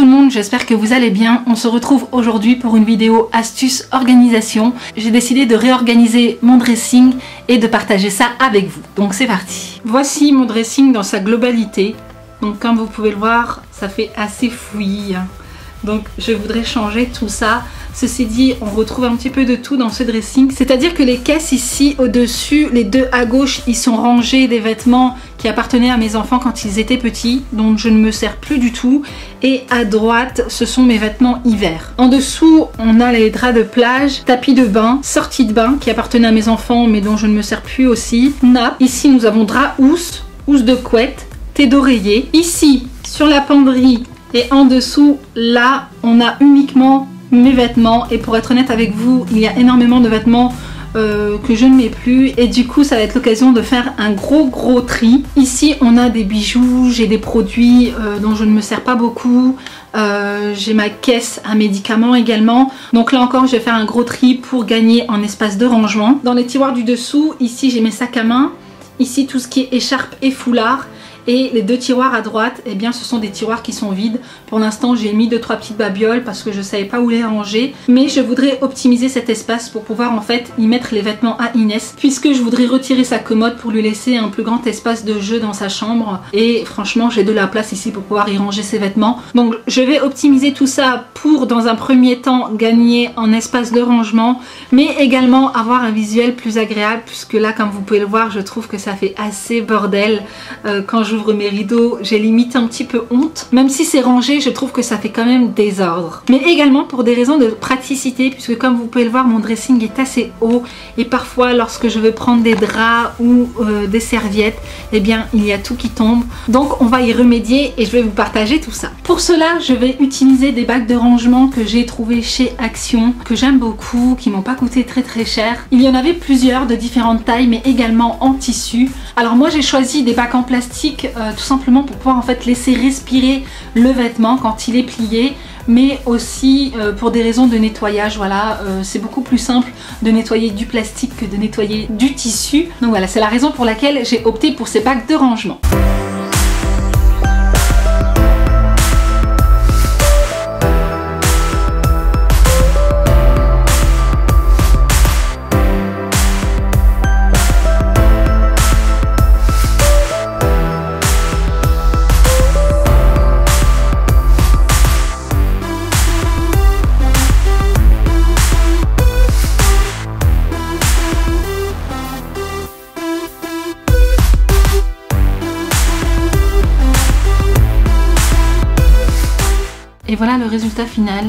tout le monde, j'espère que vous allez bien. On se retrouve aujourd'hui pour une vidéo astuce organisation. J'ai décidé de réorganiser mon dressing et de partager ça avec vous. Donc c'est parti. Voici mon dressing dans sa globalité. Donc comme vous pouvez le voir, ça fait assez fouillis. Donc je voudrais changer tout ça. Ceci dit, on retrouve un petit peu de tout dans ce dressing. C'est-à-dire que les caisses ici au-dessus, les deux à gauche, ils sont rangés des vêtements qui appartenaient à mes enfants quand ils étaient petits, dont je ne me sers plus du tout. Et à droite, ce sont mes vêtements hiver. En dessous, on a les draps de plage, tapis de bain, sortie de bain qui appartenaient à mes enfants mais dont je ne me sers plus aussi. Nappe. Ici, nous avons drap housse, housse de couette, thé d'oreiller. Ici, sur la penderie et en dessous, là, on a uniquement mes vêtements. Et pour être honnête avec vous, il y a énormément de vêtements que je ne mets plus et du coup ça va être l'occasion de faire un gros tri. Ici on a des bijoux, j'ai des produits dont je ne me sers pas beaucoup, j'ai ma caisse à médicaments également, donc là encore je vais faire un gros tri pour gagner en espace de rangement. Dans les tiroirs du dessous, ici j'ai mes sacs à main, ici tout ce qui est écharpe et foulard. Et les deux tiroirs à droite, eh bien ce sont des tiroirs qui sont vides. Pour l'instant j'ai mis 2-3 petites babioles parce que je ne savais pas où les ranger. Mais je voudrais optimiser cet espace pour pouvoir en fait y mettre les vêtements à Inès. Puisque je voudrais retirer sa commode pour lui laisser un plus grand espace de jeu dans sa chambre. Et franchement j'ai de la place ici pour pouvoir y ranger ses vêtements. Donc je vais optimiser tout ça pour dans un premier temps gagner en espace de rangement. Mais également avoir un visuel plus agréable. Puisque là comme vous pouvez le voir je trouve que ça fait assez bordel quand j'ouvre mes rideaux, j'ai limite un petit peu honte. Même si c'est rangé, je trouve que ça fait quand même désordre. Mais également pour des raisons de praticité, puisque comme vous pouvez le voir, mon dressing est assez haut et parfois lorsque je veux prendre des draps ou des serviettes, eh bien il y a tout qui tombe. Donc on va y remédier et je vais vous partager tout ça. Pour cela, je vais utiliser des bacs de rangement que j'ai trouvé chez Action, que j'aime beaucoup, qui m'ont pas coûté très cher. Il y en avait plusieurs de différentes tailles, mais également en tissu. Alors moi j'ai choisi des bacs en plastique tout simplement pour pouvoir en fait laisser respirer le vêtement quand il est plié, mais aussi pour des raisons de nettoyage. Voilà, c'est beaucoup plus simple de nettoyer du plastique que de nettoyer du tissu. Donc voilà, c'est la raison pour laquelle j'ai opté pour ces bacs de rangement. Et voilà le résultat final.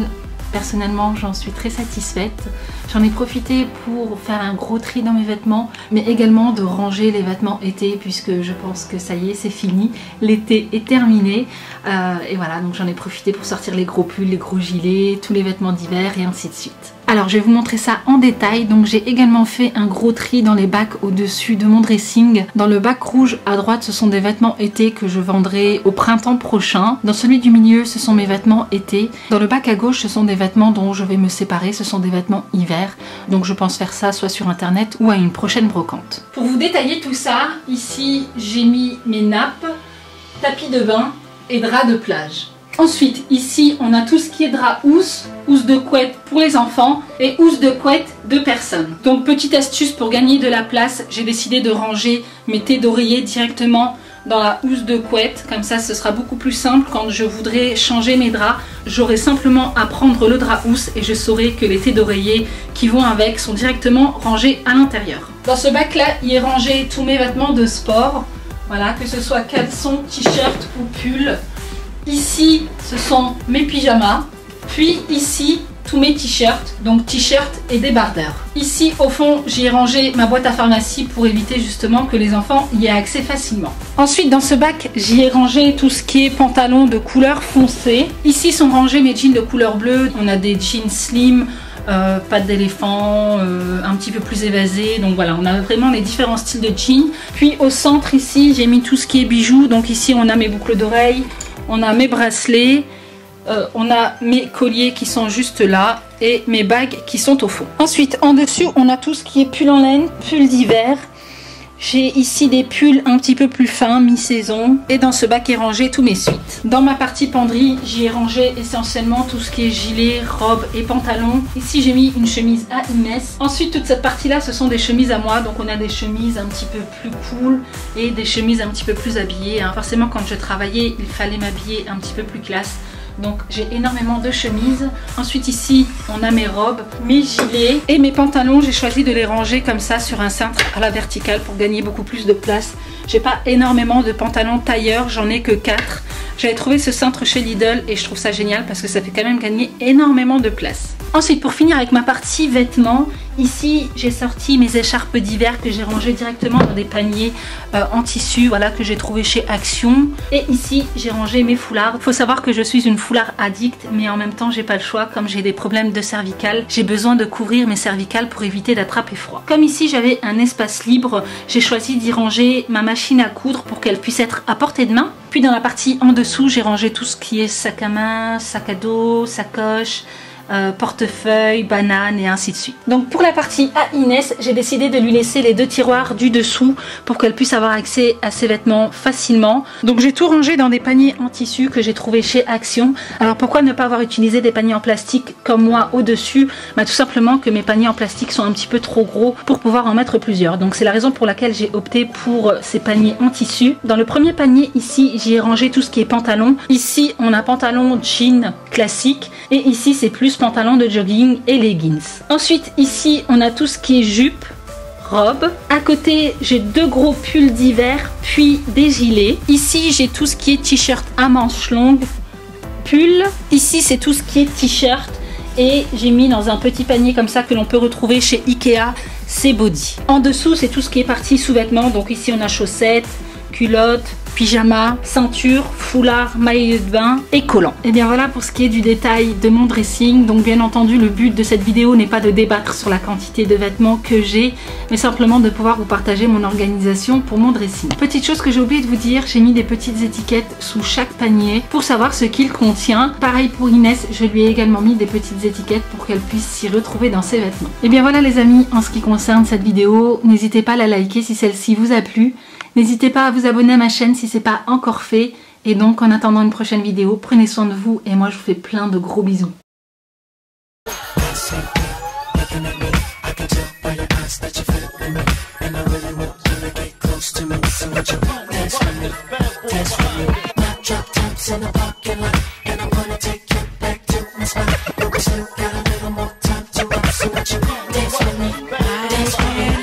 Personnellement, j'en suis très satisfaite. J'en ai profité pour faire un gros tri dans mes vêtements, mais également de ranger les vêtements été, puisque je pense que ça y est, c'est fini. L'été est terminé. Et voilà, donc j'en ai profité pour sortir les gros pulls, les gros gilets, tous les vêtements d'hiver et ainsi de suite. Alors je vais vous montrer ça en détail. Donc j'ai également fait un gros tri dans les bacs au-dessus de mon dressing. Dans le bac rouge à droite, ce sont des vêtements été que je vendrai au printemps prochain. Dans celui du milieu, ce sont mes vêtements été. Dans le bac à gauche, ce sont des vêtements dont je vais me séparer. Ce sont des vêtements hiver. Donc je pense faire ça soit sur internet ou à une prochaine brocante. Pour vous détailler tout ça, ici j'ai mis mes nappes, tapis de bain et draps de plage. Ensuite, ici, on a tout ce qui est drap housse, housse de couette pour les enfants et housse de couette de personnes. Donc, petite astuce pour gagner de la place, j'ai décidé de ranger mes thés d'oreiller directement dans la housse de couette. Comme ça, ce sera beaucoup plus simple quand je voudrais changer mes draps. J'aurai simplement à prendre le drap housse et je saurai que les thés d'oreiller qui vont avec sont directement rangés à l'intérieur. Dans ce bac-là, il est rangé tous mes vêtements de sport. Voilà, que ce soit caleçon, t-shirt ou pull. Ici, ce sont mes pyjamas. Puis ici, tous mes t-shirts, donc t-shirts et débardeurs. Ici, au fond, j'y ai rangé ma boîte à pharmacie pour éviter justement que les enfants y aient accès facilement. Ensuite, dans ce bac, j'y ai rangé tout ce qui est pantalon de couleur foncée. Ici sont rangés mes jeans de couleur bleue. On a des jeans slim, pattes d'éléphant, un petit peu plus évasés. Donc voilà, on a vraiment les différents styles de jeans. Puis au centre ici, j'ai mis tout ce qui est bijoux. Donc ici, on a mes boucles d'oreilles, on a mes bracelets, on a mes colliers qui sont juste là et mes bagues qui sont au fond. Ensuite, en dessus, on a tout ce qui est pull en laine, pull d'hiver. J'ai ici des pulls un petit peu plus fins, mi-saison. Et dans ce bac est rangé tous mes suites. Dans ma partie penderie, j'y ai rangé essentiellement tout ce qui est gilet, robe et pantalon. Ici, j'ai mis une chemise à Inès. Ensuite, toute cette partie-là, ce sont des chemises à moi. Donc, on a des chemises un petit peu plus cool et des chemises un petit peu plus habillées. Forcément, quand je travaillais, il fallait m'habiller un petit peu plus classe. Donc j'ai énormément de chemises. Ensuite ici on a mes robes, mes gilets et mes pantalons. J'ai choisi de les ranger comme ça sur un cintre à la verticale pour gagner beaucoup plus de place. J'ai pas énormément de pantalons tailleurs, j'en ai que 4. J'avais trouvé ce cintre chez Lidl et je trouve ça génial parce que ça fait quand même gagner énormément de place. Ensuite, pour finir avec ma partie vêtements, ici j'ai sorti mes écharpes d'hiver que j'ai rangées directement dans des paniers en tissu, voilà, que j'ai trouvé chez Action. Et ici j'ai rangé mes foulards. Il faut savoir que je suis une foulard addict, mais en même temps j'ai pas le choix. Comme j'ai des problèmes de cervicales, j'ai besoin de couvrir mes cervicales pour éviter d'attraper froid. Comme ici j'avais un espace libre, j'ai choisi d'y ranger ma machine à coudre pour qu'elle puisse être à portée de main. Puis dans la partie en dessous, j'ai rangé tout ce qui est sac à main, sac à dos, sacoche, portefeuille, banane et ainsi de suite. Donc pour la partie à Inès, j'ai décidé de lui laisser les 2 tiroirs du dessous pour qu'elle puisse avoir accès à ses vêtements facilement. Donc j'ai tout rangé dans des paniers en tissu que j'ai trouvé chez Action. Alors pourquoi ne pas avoir utilisé des paniers en plastique comme moi au-dessus? Tout simplement que mes paniers en plastique sont un petit peu trop gros pour pouvoir en mettre plusieurs. Donc c'est la raison pour laquelle j'ai opté pour ces paniers en tissu. Dans le premier panier ici, j'y ai rangé tout ce qui est pantalon. Ici on a pantalon jean classique et ici c'est plus pantalon de jogging et leggings. Ensuite ici on a tout ce qui est jupe, robe. À côté j'ai 2 gros pulls d'hiver puis des gilets. Ici j'ai tout ce qui est t-shirt à manches longues, pull. Ici c'est tout ce qui est t-shirt et j'ai mis dans un petit panier comme ça que l'on peut retrouver chez Ikea, c'est body. En dessous c'est tout ce qui est partie sous-vêtements. Donc ici on a chaussettes, culottes, pyjama, ceinture, foulard, maillot de bain et collant. Et bien voilà pour ce qui est du détail de mon dressing. Donc bien entendu le but de cette vidéo n'est pas de débattre sur la quantité de vêtements que j'ai, mais simplement de pouvoir vous partager mon organisation pour mon dressing. Petite chose que j'ai oublié de vous dire, j'ai mis des petites étiquettes sous chaque panier pour savoir ce qu'il contient. Pareil pour Inès, je lui ai également mis des petites étiquettes pour qu'elle puisse s'y retrouver dans ses vêtements. Et bien voilà les amis, en ce qui concerne cette vidéo, n'hésitez pas à la liker si celle-ci vous a plu. N'hésitez pas à vous abonner à ma chaîne si ce n'est pas encore fait. Et donc en attendant une prochaine vidéo, prenez soin de vous et moi je vous fais plein de gros bisous. Dance with me,